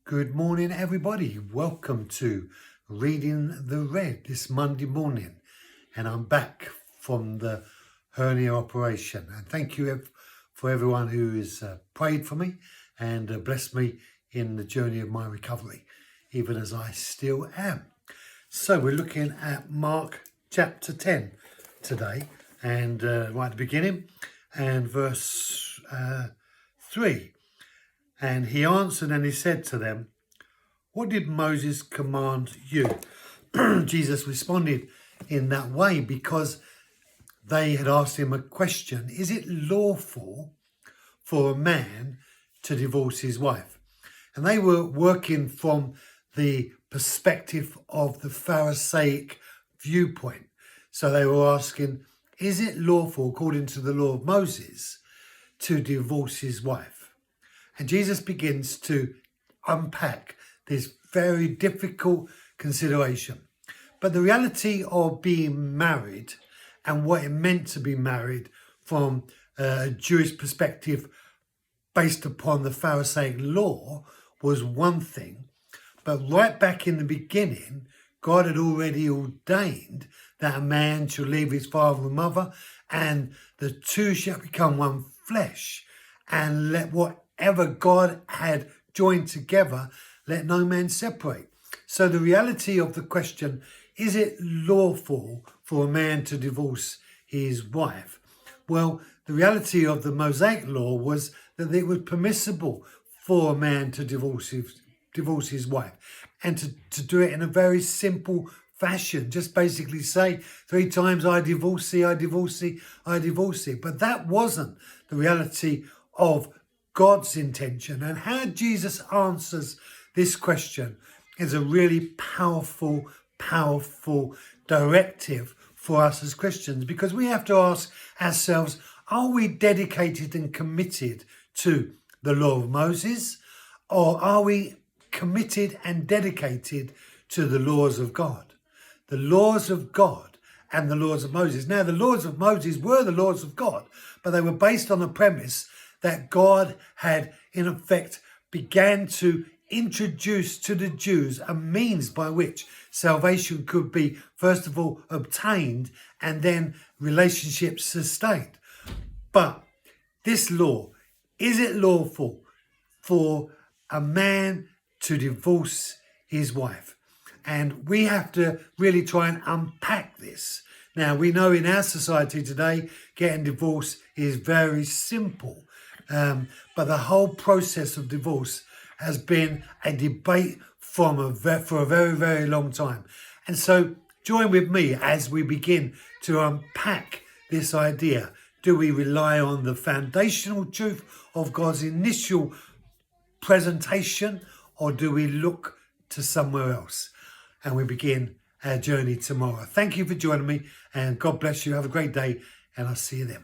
Good morning, everybody. Welcome to Reading the Red this Monday morning. And I'm back from the hernia operation. And thank you for everyone who has prayed for me and blessed me in the journey of my recovery, even as I still am. So we're looking at Mark chapter 10 today, and right at the beginning, and verse 3. And he answered and he said to them, "What did Moses command you?" Jesus responded in that way because they had asked him a question. Is it lawful for a man to divorce his wife? And they were working from the perspective of the Pharisaic viewpoint. So they were asking, is it lawful according to the law of Moses to divorce his wife? And Jesus begins to unpack this very difficult consideration. But the reality of being married and what it meant to be married from a Jewish perspective based upon the Pharisaic law was one thing. But right back in the beginning, God had already ordained that a man shall leave his father and mother, and the two shall become one flesh. And let whatever God had joined together, let no man separate. So the reality of the question, is it lawful for a man to divorce his wife? Well, the reality of the Mosaic law was that it was permissible for a man to divorce his wife, and to do it in a very simple fashion. Just basically say 3 times, I divorce thee, I divorce thee, I divorce thee. But that wasn't the reality of God's intention. And how Jesus answers this question is a really powerful directive for us as Christians, because we have to ask ourselves, are we dedicated and committed to the law of Moses, or are we committed and dedicated to the laws of God? The laws of God and the laws of Moses. Now, the laws of Moses were the laws of God, but they were based on the premise that God had, in effect, began to introduce to the Jews a means by which salvation could be, first of all, obtained and then relationships sustained. But this law, is it lawful for a man to divorce his wife? And we have to really try and unpack this. Now, we know in our society today, getting divorced is very simple. But the whole process of divorce has been a debate for a very, very long time. And so join with me as we begin to unpack this idea. Do we rely on the foundational truth of God's initial presentation, or do we look to somewhere else? And we begin our journey tomorrow. Thank you for joining me, and God bless you. Have a great day, and I'll see you then.